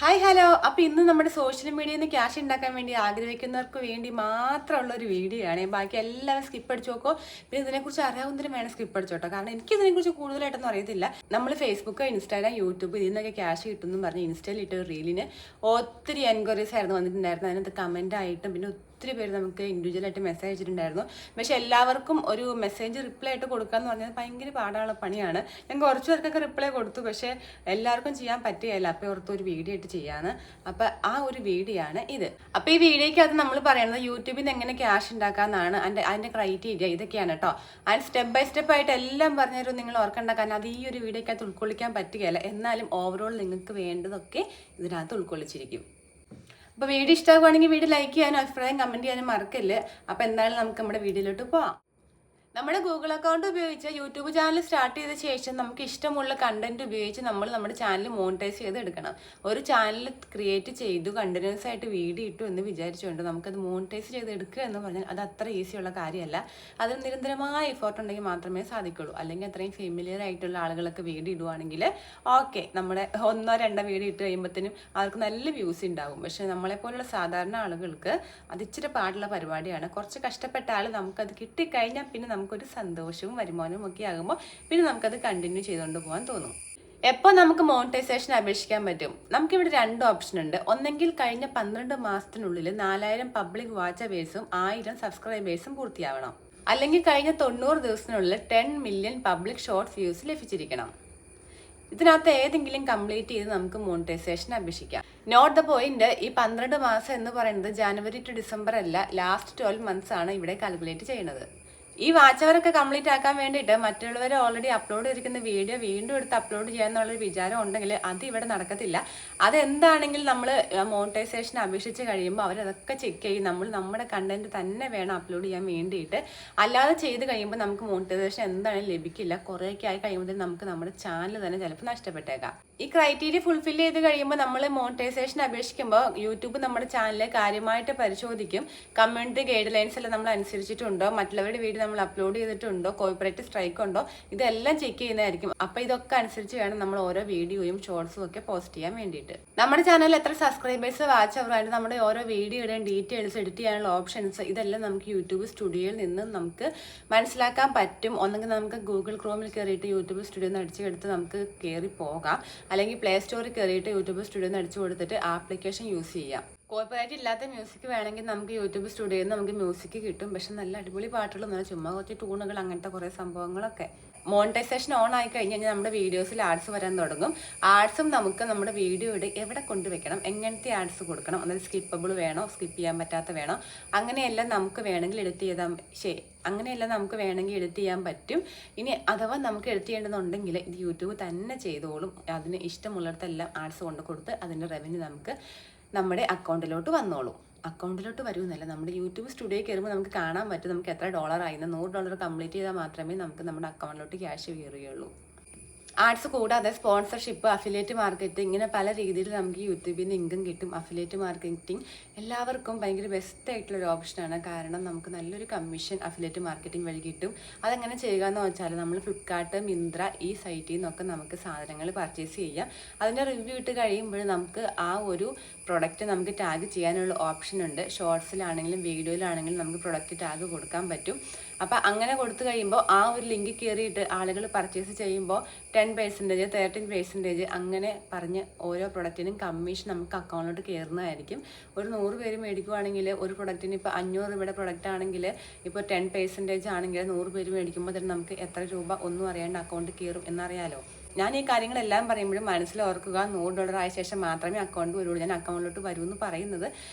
Hi hello. അപ്പോൾ ഇന്ന് നമ്മുടെ സോഷ്യൽ മീഡിയയിൽ നിന്ന് ക്യാഷ് ഉണ്ടാക്കാൻ വേണ്ടി ആഗ്രഹിക്കുന്നവർക്ക് വേണ്ടി മാത്രമുള്ള ഒരു വീഡിയോ ആണ്. ബാക്കി എല്ലാവരും സ്കിപ്പ് അടിച്ച് നോക്കോ. പിന്നെ ഇതിനെക്കുറിച്ച് അറിയാവുന്നതിനും വേണം സ്കിപ്പ് അടിച്ചോട്ടോ. കാരണം എനിക്ക് ഇതിനെക്കുറിച്ച് കൂടുതലായിട്ടൊന്നും അറിയത്തില്ല. നമ്മൾ ഫേസ്ബുക്ക്, ഇൻസ്റ്റാഗ്രാം, യൂട്യൂബ് ഇതിൽ നിന്നൊക്കെ ക്യാഷ് കിട്ടുമെന്നും പറഞ്ഞ് ഇൻസ്റ്റയിൽ ഇട്ട ഒരു റീലിന് ഒത്തിരി എൻക്വയറീസ് ആയിരുന്നു വന്നിട്ടുണ്ടായിരുന്നു. അതിനകത്ത് കമൻ്റ് ആയിട്ടും പിന്നെ ഒത്തിരി പേര് നമുക്ക് ഇൻഡിവിജ്വലായിട്ട് മെസ്സേജ് അയച്ചിട്ടുണ്ടായിരുന്നു. പക്ഷേ എല്ലാവർക്കും ഒരു മെസ്സേജ് റിപ്ലൈ ആയിട്ട് കൊടുക്കാന്ന് പറഞ്ഞാൽ ഭയങ്കര പാടുള്ള പണിയാണ്. ഞാൻ കുറച്ച് പേർക്കൊക്കെ റിപ്ലൈ കൊടുത്തു, പക്ഷേ എല്ലാവർക്കും ചെയ്യാൻ പറ്റുകയില്ല. അപ്പോൾ ഓർത്ത് ഒരു വീഡിയോ ആയിട്ട് ചെയ്യാന്ന്. അപ്പോൾ ആ ഒരു വീഡിയോ ആണ് ഇത്. അപ്പോൾ ഈ വീഡിയോയ്ക്കകത്ത് നമ്മൾ പറയുന്നത് യൂട്യൂബിൽ നിന്ന് എങ്ങനെ ക്യാഷ് ഉണ്ടാക്കാമെന്നാണ്. അതിൻ്റെ ക്രൈറ്റീരിയ ഇതൊക്കെയാണ് കേട്ടോ. അതിന് സ്റ്റെപ്പ് ബൈ സ്റ്റെപ്പ് ആയിട്ട് എല്ലാം പറഞ്ഞുതരും. നിങ്ങൾ ഓർക്കേണ്ട, കാരണം അത് ഈ ഒരു വീഡിയോയ്ക്കകത്ത് ഉൾക്കൊള്ളിക്കാൻ പറ്റുകയില്ല. എന്നാലും ഓവറോൾ നിങ്ങൾക്ക് വേണ്ടതൊക്കെ ഇതിനകത്ത് ഉൾക്കൊള്ളിച്ചിരിക്കും. അപ്പോൾ വീഡിയോ ഇഷ്ടമാകുവാണെങ്കിൽ വീഡിയോ ലൈക്ക് ചെയ്യാനും അഭിപ്രായം കമൻറ്റ് ചെയ്യാനും മറക്കല്ല്. അപ്പോൾ എന്തായാലും നമുക്ക് നമ്മുടെ വീഡിയോയിലോട്ട് പോവാം. നമ്മുടെ ഗൂഗിൾ അക്കൗണ്ട് ഉപയോഗിച്ച് യൂട്യൂബ് ചാനൽ സ്റ്റാർട്ട് ചെയ്ത ശേഷം നമുക്ക് ഇഷ്ടമുള്ള കണ്ടന്റ് ഉപയോഗിച്ച് നമ്മൾ നമ്മുടെ ചാനൽ മോണിറ്റൈസ് ചെയ്ത് എടുക്കണം. ഒരു ചാനൽ ക്രിയേറ്റ് ചെയ്തു കണ്ടിന്യൂസ് ആയിട്ട് വീഡിയോ ഇട്ടു എന്ന് വിചാരിച്ചുകൊണ്ട് നമുക്കത് മോണിറ്റൈസ് ചെയ്ത് എടുക്കുക എന്ന് പറഞ്ഞാൽ അത് അത്ര ഈസിയുള്ള കാര്യമല്ല. അതിന് നിരന്തരമായ എഫേർട്ട് ഉണ്ടെങ്കിൽ മാത്രമേ സാധിക്കുള്ളൂ. അല്ലെങ്കിൽ അത്രയും ഫെമിലിയർ ആയിട്ടുള്ള ആളുകളൊക്കെ വീഡിയോ ഇടുവാണെങ്കിൽ ഓക്കെ, നമ്മുടെ 1-2 വീഡിയോ ഇട്ട് കഴിയുമ്പോഴത്തേനും അവർക്ക് നല്ല വ്യൂസ് ഉണ്ടാവും. പക്ഷേ നമ്മളെപ്പോലുള്ള സാധാരണ ആളുകൾക്ക് അത് ഇച്ചിരി പാടുള്ള പരിപാടിയാണ്. കുറച്ച് കഷ്ടപ്പെട്ടാൽ നമുക്കത് കിട്ടിക്കഴിഞ്ഞാൽ പിന്നെ നമുക്കൊരു സന്തോഷവും വരുമാനവും ഒക്കെ ആകുമ്പോൾ പിന്നെ നമുക്കത് കണ്ടിന്യൂ ചെയ്തുകൊണ്ട് പോകാൻ തോന്നും. എപ്പോൾ നമുക്ക് മോണിറ്റൈസേഷൻ അപേക്ഷിക്കാൻ പറ്റും? നമുക്കിവിടെ 2 ഓപ്ഷൻ ഉണ്ട്. ഒന്നെങ്കിൽ കഴിഞ്ഞ 12 മാസത്തിനുള്ളിൽ 4000 പബ്ലിക് വാച്ച് അവേഴ്സും 1000 സബ്സ്ക്രൈബേഴ്സും പൂർത്തിയാവണം. അല്ലെങ്കിൽ കഴിഞ്ഞ 90 ദിവസത്തിനുള്ളിൽ 10 മില്യൺ പബ്ലിക് ഷോർട്ട് വ്യൂസ് ലഭിച്ചിരിക്കണം. ഇതിനകത്ത് ഏതെങ്കിലും കംപ്ലീറ്റ് ചെയ്ത് നമുക്ക് മോണിറ്റൈസേഷൻ അപേക്ഷിക്കാം. നോട്ട് ദ പോയിന്റ്, ഈ 12 മാസം എന്ന് പറയുന്നത് ജനുവരി ടു ഡിസംബർ അല്ല, ലാസ്റ്റ് 12 മന്ത്സ് ആണ് ഇവിടെ കാൽക്കുലേറ്റ് ചെയ്യുന്നത്. ഈ വാച്ച് അവരൊക്കെ കംപ്ലീറ്റ് ആക്കാൻ വേണ്ടിയിട്ട് മറ്റുള്ളവർ ഓൾറെഡി അപ്ലോഡ് ചെയ്തിരിക്കുന്ന വീഡിയോ വീണ്ടും എടുത്ത് അപ്ലോഡ് ചെയ്യാന്നുള്ളൊരു വിചാരം ഉണ്ടെങ്കിൽ അത് ഇവിടെ നടക്കത്തില്ല. അതെന്താണെങ്കിലും നമ്മൾ മോണിറ്റൈസേഷൻ അപേക്ഷിച്ച് കഴിയുമ്പോൾ അവരതൊക്കെ ചെക്ക് ചെയ്യും. നമ്മൾ നമ്മുടെ കണ്ടന്റ് തന്നെ വേണം അപ്ലോഡ് ചെയ്യാൻ വേണ്ടിയിട്ട്. അല്ലാതെ ചെയ്ത് കഴിയുമ്പോൾ നമുക്ക് മോണിറ്റൈസേഷൻ എന്താണെങ്കിലും ലഭിക്കില്ല. കുറേയൊക്കെ ആയി കഴിയുമ്പോൾ നമുക്ക് നമ്മുടെ ചാനൽ തന്നെ ചിലപ്പോൾ നഷ്ടപ്പെട്ടേക്കാം. ഈ ക്രൈറ്റീരിയ ഫുൾഫിൽ ചെയ്ത് കഴിയുമ്പോൾ നമ്മൾ മോണിറ്റൈസേഷൻ അപേക്ഷിക്കുമ്പോൾ യൂട്യൂബ് നമ്മുടെ ചാനലിൽ കാര്യമായിട്ട് പരിശോധിക്കും. കമ്മ്യൂണിറ്റി ഗൈഡ് ലൈൻസ് എല്ലാം നമ്മൾ അനുസരിച്ചിട്ടുണ്ടോ, മറ്റുള്ളവരുടെ വീഡിയോ നമ്മൾ അപ്ലോഡ് ചെയ്തിട്ടുണ്ടോ, കോപ്പറേറ്റ് സ്ട്രൈക്ക് ഉണ്ടോ, ഇതെല്ലാം ചെക്ക് ചെയ്യുന്നതായിരിക്കും. അപ്പോൾ ഇതൊക്കെ അനുസരിച്ച് വേണം നമ്മൾ ഓരോ വീഡിയോയും ഷോർട്സും ഒക്കെ പോസ്റ്റ് ചെയ്യാൻ വേണ്ടിയിട്ട്. നമ്മുടെ ചാനലിൽ എത്ര സബ്സ്ക്രൈബേഴ്സ്, വാച്ച് അവറായിട്ട് നമ്മുടെ ഓരോ വീഡിയോയുടെയും ഡീറ്റെയിൽസ്, എഡിറ്റ് ചെയ്യാനുള്ള ഓപ്ഷൻസ്, ഇതെല്ലാം നമുക്ക് യൂട്യൂബ് സ്റ്റുഡിയോയിൽ നിന്ന് നമുക്ക് മനസ്സിലാക്കാൻ പറ്റും. ഒന്നെങ്കിൽ നമുക്ക് ഗൂഗിൾ ക്രോമിൽ കയറിയിട്ട് യൂട്യൂബ് സ്റ്റുഡിയോ അടിച്ചെടുത്ത് നമുക്ക് കയറി പോകാം. അല്ലെങ്കിൽ പ്ലേ സ്റ്റോറിൽ കയറിയിട്ട് യൂട്യൂബ് സ്റ്റുഡിയോ അടിച്ചു കൊടുത്തിട്ട് ആപ്ലിക്കേഷൻ യൂസ് ചെയ്യാം. കോപ്പറേറ്റ് ഇല്ലാത്ത മ്യൂസിക് വേണമെങ്കിൽ നമുക്ക് യൂട്യൂബ് സ്റ്റുഡിയോയിൽ നിന്ന് നമുക്ക് മ്യൂസിക് കിട്ടും. പക്ഷെ നല്ല അടിപൊളി പാട്ടുകളൊന്നും, ചുമ്മാ കുറച്ച് ട്യൂണുകൾ, അങ്ങനത്തെ കുറേ സംഭവങ്ങളൊക്കെ. മോണിറ്റൈസേഷൻ ഓൺ ആയി കഴിഞ്ഞ് കഴിഞ്ഞാൽ നമ്മുടെ വീഡിയോസിൽ ആഡ്സ് വരാൻ തുടങ്ങും. ആഡ്സും നമുക്ക് നമ്മുടെ വീഡിയോയുടെ എവിടെ കൊണ്ടുവയ്ക്കണം, എങ്ങനത്തെ ആഡ്സ് കൊടുക്കണം, അതായത് സ്കിപ്പബിൾ വേണോ, സ്കിപ്പ് ചെയ്യാൻ പറ്റാത്ത വേണോ, അങ്ങനെയെല്ലാം നമുക്ക് വേണമെങ്കിൽ എഡിറ്റ് ചെയ്യാൻ പറ്റും. ഇനി അഥവാ നമുക്ക് എഡിറ്റ് ചെയ്യേണ്ടതുണ്ടെങ്കിൽ ഇത് യൂട്യൂബ് തന്നെ ചെയ്തോളും. അതിന് ഇഷ്ടമുള്ളിടത്തെല്ലാം ആഡ്സ് കൊണ്ട് കൊടുത്ത് അതിൻ്റെ റവന്യൂ നമുക്ക് നമ്മുടെ അക്കൗണ്ടിലോട്ട് വന്നോളും. അക്കൗണ്ടിലോട്ട് വരുമെന്നല്ല, നമ്മുടെ യൂട്യൂബ് സ്റ്റുഡിയോ കയറുമ്പോൾ നമുക്ക് കാണാൻ പറ്റും നമുക്ക് എത്ര ഡോളർ ആയിരുന്നു. $100 കംപ്ലീറ്റ് ചെയ്താൽ മാത്രമേ നമുക്ക് നമ്മുടെ അക്കൗണ്ടിലോട്ട് ക്യാഷ് കയറുകയുള്ളൂ. ആഡ്സ് കൂടാതെ സ്പോൺസർഷിപ്പ്, അഫിലിയേറ്റ് മാർക്കറ്റിംഗ്, ഇങ്ങനെ പല രീതിയിൽ നമുക്ക് യൂട്യൂബിൽ നിന്ന് ഇൻകം കിട്ടും. അഫിലിയേറ്റ് മാർക്കറ്റിംഗ് എല്ലാവർക്കും ഭയങ്കര ബെസ്റ്റ് ആയിട്ടുള്ളൊരു ഓപ്ഷനാണ്. കാരണം നമുക്ക് നല്ലൊരു കമ്മീഷൻ അഫിലിയേറ്റ് മാർക്കറ്റിംഗ് വഴി കിട്ടും. അതെങ്ങനെ ചെയ്യുക എന്ന് വെച്ചാൽ നമ്മൾ ഫ്ലിപ്കാർട്ട്, മിന്ത്ര, ഈ സൈറ്റിൽ നിന്നൊക്കെ നമുക്ക് സാധനങ്ങൾ പർച്ചേസ് ചെയ്യാം. അതിൻ്റെ റിവ്യൂ ഇട്ട് കഴിയുമ്പോൾ നമുക്ക് ആ ഒരു പ്രൊഡക്റ്റ് നമുക്ക് ടാഗ് ചെയ്യാനുള്ള ഓപ്ഷൻ ഉണ്ട്. ഷോർട്സിലാണെങ്കിലും വീഡിയോയിലാണെങ്കിലും നമുക്ക് പ്രൊഡക്റ്റ് ടാഗ് കൊടുക്കാൻ പറ്റും. അപ്പോൾ അങ്ങനെ കൊടുത്തു കഴിയുമ്പോൾ ആ ഒരു ലിങ്ക് കയറിയിട്ട് ആളുകൾ പർച്ചേസ് ചെയ്യുമ്പോൾ 10%, 13% അങ്ങനെ പറഞ്ഞ് ഓരോ പ്രൊഡക്റ്റിനും കമ്മീഷൻ നമുക്ക് അക്കൗണ്ടിലോട്ട് കയറുന്നതായിരിക്കും. ഒരു 100 പേര് മേടിക്കുവാണെങ്കിൽ ഒരു പ്രൊഡക്റ്റിന് ഇപ്പോൾ 500 രൂപയുടെ പ്രൊഡക്റ്റ് ആണെങ്കിൽ ഇപ്പോൾ 10% ആണെങ്കിൽ 100 പേര് മേടിക്കുമ്പോൾ തന്നെ നമുക്ക് എത്ര രൂപ ഒന്നും അറിയാണ്ട് അക്കൗണ്ട് കയറും എന്നറിയാലോ. ഞാൻ ഈ കാര്യങ്ങളെല്ലാം പറയുമ്പോഴും മനസ്സിൽ ഓർക്കുക, $100 ആയ ശേഷം മാത്രമേ അക്കൗണ്ട് വരുള്ളൂ. ഞാൻ അക്കൗണ്ടിലോട്ട് വരുമെന്ന് പറയുന്നത്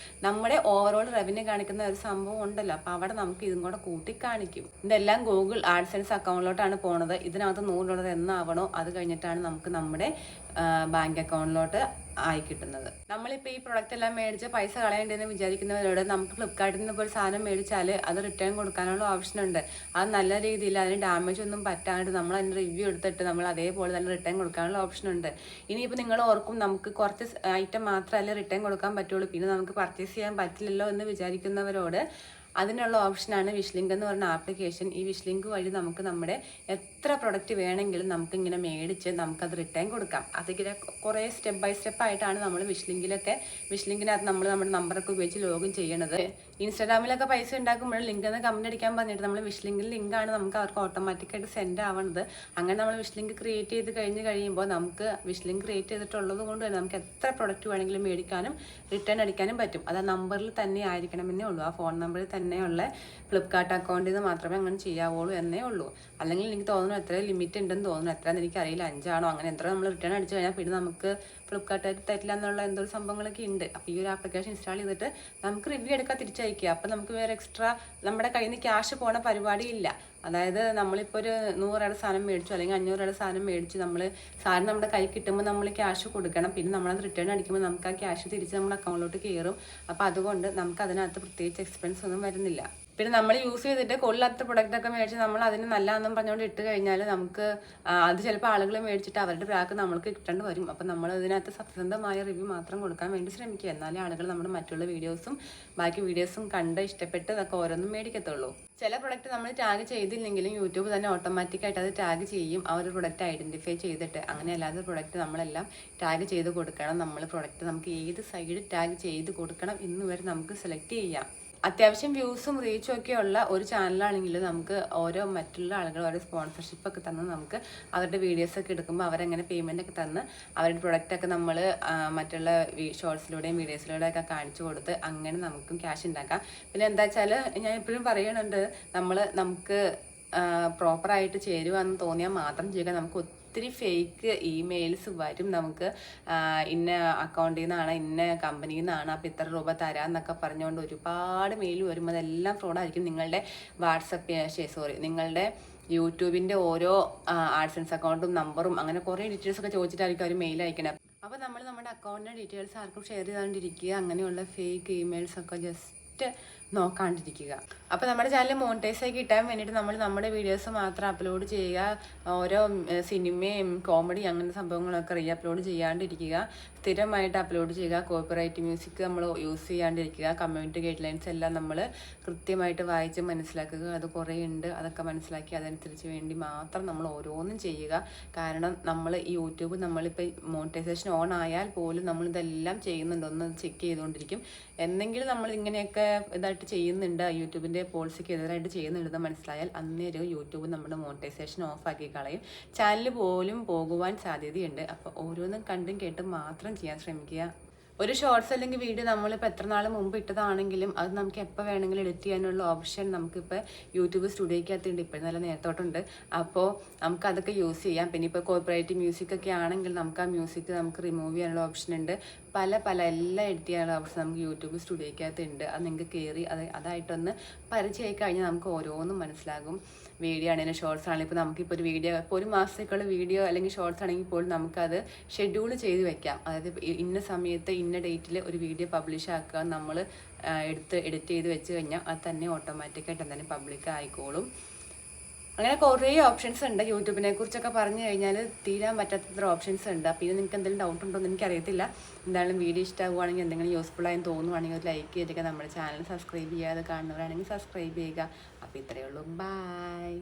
നമ്മുടെ ഓവറോൾ റവന്യൂ കാണിക്കുന്ന ഒരു സംഭവം ഉണ്ടല്ലോ. അപ്പോൾ അവിടെ നമുക്ക് ഇതും കൂടെ കൂട്ടി കാണിക്കും. ഇതെല്ലാം ഗൂഗിൾ ആഡ്സെൻസ് അക്കൗണ്ടിലോട്ടാണ് പോണത്. ഇതിനകത്ത് $100 എന്നാവണോ അത് കഴിഞ്ഞിട്ടാണ് നമുക്ക് നമ്മുടെ ബാങ്ക് അക്കൗണ്ടിലോട്ട് ആയി കിട്ടുന്നത്. നമ്മളിപ്പോൾ ഈ പ്രൊഡക്റ്റ് എല്ലാം മേടിച്ച് പൈസ കളയേണ്ടതെന്ന് വിചാരിക്കുന്നവരോട് നമുക്ക് ഫ്ലിപ്കാർട്ടിൽ നിന്ന് ഇപ്പോൾ ഒരു സാധനം മേടിച്ചാൽ അത് റിട്ടേൺ കൊടുക്കാനുള്ള ഓപ്ഷൻ ഉണ്ട്. അത് നല്ല രീതിയിൽ അതിന് ഡാമേജ് ഒന്നും പറ്റാണ്ട് നമ്മൾ അതിൻ്റെ റിവ്യൂ എടുത്തിട്ട് നമ്മൾ അതേപോലെ തന്നെ റിട്ടേൺ കൊടുക്കാനുള്ള ഓപ്ഷൻ ഉണ്ട്. ഇനിയിപ്പോൾ നിങ്ങൾ ഓർക്കും നമുക്ക് കുറച്ച് ഐറ്റം മാത്രമല്ലേ റിട്ടേൺ കൊടുക്കാൻ പറ്റുള്ളൂ, പിന്നെ നമുക്ക് പർച്ചേസ് ചെയ്യാൻ പറ്റില്ലല്ലോ എന്ന് വിചാരിക്കുന്നവരോട് അതിനുള്ള ഓപ്ഷനാണ് വിഷ്ലിങ്ക് എന്ന് പറഞ്ഞ ആപ്ലിക്കേഷൻ. ഈ വിഷ്ലിങ്ക് വഴി നമുക്ക് നമ്മുടെ എത്ര പ്രൊഡക്റ്റ് വേണമെങ്കിലും നമുക്കിങ്ങനെ മേടിച്ച് നമുക്കത് റിട്ടേൺ കൊടുക്കാം. അതിങ്ങനെ കുറേ സ്റ്റെപ്പ് ബൈ സ്റ്റെപ്പ് ആയിട്ടാണ് നമ്മൾ വിഷ്ലിങ്കിനകത്ത് നമ്മൾ നമ്മുടെ നമ്പറൊക്കെ ഉപയോഗിച്ച് ലോഗിൻ ചെയ്യണത്. ഇൻസ്റ്റാഗ്രാമിലൊക്കെ പൈസ ഉണ്ടാക്കുമ്പോൾ ലിങ്ക് എന്ന് കമൻറ്റ് അടിക്കാൻ പറഞ്ഞിട്ട് നമ്മൾ വിഷ്ലിങ്കിൽ ലിങ്കാണ് നമുക്ക് അവർക്ക് ഓട്ടോമാറ്റിക്കായിട്ട് സെൻഡ് ആവുന്നത്. അങ്ങനെ നമ്മൾ വിഷ്ലിങ്ക് ക്രിയേറ്റ് ചെയ്ത് കഴിയുമ്പോൾ നമുക്ക് വിഷ്ലിങ്ക് ക്രിയേറ്റ് ചെയ്തിട്ടുള്ളത് കൊണ്ട് തന്നെ നമുക്ക് എത്ര പ്രൊഡക്റ്റ് വേണമെങ്കിലും മേടിക്കാനും റിട്ടേൺ അടിക്കാനും പറ്റും. അത് ആ നമ്പറിൽ തന്നെ ആയിരിക്കണമെന്നേ ഉള്ളൂ, ആ ഫോൺ നമ്പറിൽ തന്നെയുള്ള ഫ്ലിപ്കാർട്ട് അക്കൗണ്ടിൽ നിന്ന് മാത്രമേ അങ്ങനെ ചെയ്യാവുള്ളൂ എന്നേ ഉള്ളൂ. അല്ലെങ്കിൽ എനിക്ക് തോന്നുന്നു എത്ര ലിമിറ്റ് ഉണ്ടെന്ന് തോന്നുന്നു, എത്രയെന്ന് എനിക്കറിയില്ല, 5 ആണോ അങ്ങനെ എത്ര നമ്മൾ റിട്ടേൺ അടിച്ചു കഴിഞ്ഞാൽ പിന്നെ നമുക്ക് ഫ്ലിപ്കാർട്ടായിട്ട് തരില്ല എന്നുള്ള എന്തോ സംഭവങ്ങളൊക്കെ ഉണ്ട്. അപ്പോൾ ഈ ഒരു ആപ്ലിക്കേഷൻ ഇൻസ്റ്റാൾ ചെയ്തിട്ട് നമുക്ക് റിവ്യൂ എടുക്കാൻ തിരിച്ചയക്കുക. അപ്പോൾ നമുക്ക് വേറെ എക്സ്ട്രാ നമ്മുടെ കയ്യിൽ നിന്ന് ക്യാഷ് പോണ പരിപാടിയില്ല. അതായത് നമ്മളിപ്പോൾ ഒരു 100 സാധനം മേടിച്ചു അല്ലെങ്കിൽ 500 സാധനം മേടിച്ചു, സാധനം നമ്മുടെ കൈ കിട്ടുമ്പോൾ നമ്മൾ ക്യാഷ് കൊടുക്കണം. പിന്നെ നമ്മളത് റിട്ടേൺ അടിക്കുമ്പോൾ നമുക്ക് ആ ക്യാഷ് തിരിച്ച് നമ്മുടെ അക്കൗണ്ടിലോട്ട് കയറും. അപ്പോൾ അതുകൊണ്ട് നമുക്ക് അതിനകത്ത് പ്രത്യേകിച്ച് എക്സ്പെൻസ് ഒന്നും വരുന്നില്ല. പിന്നെ നമ്മൾ യൂസ് ചെയ്തിട്ട് കൊള്ളാത്ത പ്രൊഡക്റ്റൊക്കെ മേടിച്ച് നമ്മൾ അതിന് നല്ലതെന്നും പറഞ്ഞുകൊണ്ട് ഇട്ട് കഴിഞ്ഞാൽ നമുക്ക് അത് ചിലപ്പോൾ ആളുകൾ മേടിച്ചിട്ട് അവരുടെ ബാക്ക് നമ്മൾക്ക് കിട്ടേണ്ടി വരും. അപ്പം നമ്മൾ ഇതിനകത്ത് സത്യസന്ധമായ റിവ്യൂ മാത്രം കൊടുക്കാൻ വേണ്ടി ശ്രമിക്കുക. എന്നാലേ ആളുകൾ നമ്മുടെ മറ്റുള്ള വീഡിയോസും ബാക്കി വീഡിയോസും കണ്ട് ഇഷ്ടപ്പെട്ട് അതൊക്കെ ഓരോന്നും മേടിക്കത്തുള്ളൂ. ചില പ്രൊഡക്റ്റ് നമ്മൾ ടാഗ് ചെയ്തില്ലെങ്കിലും യൂട്യൂബ് തന്നെ ഓട്ടോമാറ്റിക്കായിട്ട് അത് ടാഗ് ചെയ്യും, ആ ഒരു പ്രൊഡക്റ്റ് ഐഡൻറ്റിഫൈ ചെയ്തിട്ട്. അങ്ങനെ അല്ലാതെ പ്രൊഡക്റ്റ് നമ്മളെല്ലാം ടാഗ് ചെയ്ത് കൊടുക്കണം. നമ്മൾ പ്രൊഡക്റ്റ് നമുക്ക് ഏത് സൈഡ് ടാഗ് ചെയ്ത് കൊടുക്കണം എന്ന് വരെ നമുക്ക് സെലക്ട് ചെയ്യാം. അത്യാവശ്യം വ്യൂസും റീച്ചും ഒക്കെ ഉള്ള ഒരു ചാനലാണെങ്കിൽ നമുക്ക് ഓരോ മറ്റുള്ള ആളുകൾ ഓരോ സ്പോൺസർഷിപ്പ് ഒക്കെ തന്ന് നമുക്ക് അവരുടെ വീഡിയോസൊക്കെ എടുക്കുമ്പോൾ അവരങ്ങനെ പേയ്മെൻ്റ് ഒക്കെ തന്ന് അവരുടെ പ്രൊഡക്റ്റൊക്കെ നമ്മൾ മറ്റുള്ള ഷോർട്സിലൂടെയും വീഡിയോസിലൂടെയും ഒക്കെ കാണിച്ചു കൊടുത്ത് അങ്ങനെ നമുക്കും ക്യാഷ് ഉണ്ടാക്കാം. പിന്നെ എന്താ വെച്ചാൽ ഞാൻ എപ്പോഴും പറയുന്നുണ്ട്, നമുക്ക് പ്രോപ്പറായിട്ട് ചേരുവാന്ന് തോന്നിയാൽ മാത്രം ചെയ്യുക. നമുക്ക് ഒത്തിരി ഫേക്ക് ഇമെയിൽസ് വരും, നമുക്ക് ഇന്ന അക്കൗണ്ടിൽ നിന്നാണ് ഇന്ന കമ്പനിയിൽ നിന്നാണ് അപ്പോൾ ഇത്ര രൂപ തരാമെന്നൊക്കെ പറഞ്ഞുകൊണ്ട് ഒരുപാട് മെയിൽ വരുമ്പോൾ അതെല്ലാം ഫ്രോഡായിരിക്കും. നിങ്ങളുടെ നിങ്ങളുടെ യൂട്യൂബിൻ്റെ ഓരോ ആഡ്സൻസ് അക്കൗണ്ടും നമ്പറും അങ്ങനെ കുറേ ഡീറ്റെയിൽസൊക്കെ ചോദിച്ചിട്ടായിരിക്കും അവർ മെയിൽ അയക്കണം. അപ്പോൾ നമ്മൾ നമ്മുടെ അക്കൗണ്ടിൻ്റെ ഡീറ്റെയിൽസ് ആർക്കും ഷെയർ ചെയ്താണ്ടിരിക്കുക, അങ്ങനെയുള്ള ഫേക്ക് ഇമെയിൽസൊക്കെ ജസ്റ്റ് നോക്കാണ്ടിരിക്കുക. അപ്പോൾ നമ്മുടെ ചാനൽ മോണിറ്റൈസ് ആയി കിട്ടാൻ വേണ്ടിയിട്ട് നമ്മൾ നമ്മുടെ വീഡിയോസ് മാത്രം അപ്ലോഡ് ചെയ്യുക. ഓരോ സിനിമയും കോമഡി അങ്ങനെ സംഭവങ്ങളൊക്കെ അപ്ലോഡ് ചെയ്യാണ്ടിരിക്കുക. സ്ഥിരമായിട്ട് അപ്ലോഡ് ചെയ്യുക. കോപ്പിറൈറ്റ് മ്യൂസിക് നമ്മൾ യൂസ് ചെയ്യാണ്ടിരിക്കുക. കമ്മ്യൂണിറ്റി ഗൈഡ് ലൈൻസ് എല്ലാം നമ്മൾ കൃത്യമായിട്ട് വായിച്ച് മനസ്സിലാക്കുക. അത് കുറേ ഉണ്ട്, അതൊക്കെ മനസ്സിലാക്കി അതനുസരിച്ച് വേണ്ടി മാത്രം നമ്മൾ ഓരോന്നും ചെയ്യുക. കാരണം നമ്മൾ ഈ യൂട്യൂബ് നമ്മളിപ്പോൾ മോണിറ്റൈസേഷൻ ഓൺ ആയാൽ പോലും നമ്മളിതെല്ലാം ചെയ്യുന്നുണ്ടോയെന്ന് ചെക്ക് ചെയ്തുകൊണ്ടിരിക്കും. എന്തെങ്കിലും നമ്മൾ ഇങ്ങനെയൊക്കെ ഇതായിട്ട് ചെയ്യുന്നുണ്ട്, യൂട്യൂബിൻ്റെ പോളിസിക്ക് എതിരായിട്ട് ചെയ്യുന്നുണ്ടെന്ന് മനസ്സിലായാൽ അന്നേരം യൂട്യൂബ് നമ്മുടെ മോണിറ്റൈസേഷൻ ഓഫാക്കി കളയും. ചാനൽ പോലും പോകുവാൻ സാധ്യതയുണ്ട്. അപ്പോൾ ഓരോന്നും കണ്ടും കേട്ടും മാത്രം ചെയ്യാൻ ശ്രമിക്കുക. ഒരു ഷോർട്സ് അല്ലെങ്കിൽ വീഡിയോ നമ്മളിപ്പോൾ എത്ര നാൾ മുമ്പ് ഇട്ടതാണെങ്കിലും അത് നമുക്ക് എപ്പോൾ വേണമെങ്കിലും എഡിറ്റ് ചെയ്യാനുള്ള ഓപ്ഷൻ നമുക്കിപ്പോൾ യൂട്യൂബ് സ്റ്റുഡിയോയ്ക്കകത്തുണ്ട്. ഇപ്പോൾ നല്ല നേരത്തോട്ടുണ്ട്. അപ്പോൾ നമുക്കതൊക്കെ യൂസ് ചെയ്യാം. പിന്നെ ഇപ്പോൾ കോപ്പറേറ്റ് മ്യൂസിക് ഒക്കെ ആണെങ്കിൽ നമുക്ക് ആ മ്യൂസിക് നമുക്ക് റിമൂവ് ചെയ്യാനുള്ള ഓപ്ഷൻ ഉണ്ട്. പല എല്ലാം എഡിറ്റ് ചെയ്യാനുള്ള ഓപ്ഷൻ നമുക്ക് യൂട്യൂബ് സ്റ്റുഡിയോയ്ക്കകത്തുണ്ട്. അത് നിങ്ങൾക്ക് കയറി അതായിട്ടൊന്ന് പരിചയമായി കഴിഞ്ഞാൽ നമുക്ക് ഓരോന്നും മനസ്സിലാകും. വീഡിയോ ആണെങ്കിലും ഷോർട്സ് ആണെങ്കിലും ഇപ്പോൾ നമുക്കിപ്പോൾ ഒരു വീഡിയോ ഇപ്പോൾ ഒരു മാസത്തേക്കുള്ള വീഡിയോ അല്ലെങ്കിൽ ഷോർട്സ് ആണെങ്കിൽ പോലും നമുക്കത് ഷെഡ്യൂൾ ചെയ്ത് വെക്കാം. അതായത് ഇന്ന സമയത്ത് ഇന്ന ഡേറ്റിൽ ഒരു വീഡിയോ പബ്ലിഷ് ആക്കുക നമ്മൾ എഡിറ്റ് ചെയ്ത് വെച്ച് കഴിഞ്ഞാൽ അത് തന്നെ ഓട്ടോമാറ്റിക്കായിട്ട് തന്നെ പബ്ലിക് ആയിക്കോളും. അങ്ങനെ കുറേ ഓപ്ഷൻസ് ഉണ്ട്. യൂട്യൂബിനെ കുറിച്ചൊക്കെ പറഞ്ഞു കഴിഞ്ഞാൽ തീരാൻ പറ്റാത്തത്ര ഓപ്ഷൻസ് ഉണ്ട്. പിന്നെ നിങ്ങൾക്ക് എന്തെങ്കിലും ഡൗട്ട് ഉണ്ടോ എന്ന് എനിക്കറിയത്തില്ല. എന്തായാലും വീഡിയോ ഇഷ്ടമാകുവാണെങ്കിൽ എന്തെങ്കിലും യൂസ്ഫുൾ ആയി തോന്നുവാണെങ്കിൽ ലൈക്ക് ചെയ്തിട്ട് നമ്മുടെ ചാനൽ സബ്സ്ക്രൈബ് ചെയ്യാതെ കാണുന്നവരാണെങ്കിൽ സബ്സ്ക്രൈബ് ചെയ്യുക. അപ്പോൾ ഇത്രയേ ഉള്ളൂ. ബൈ.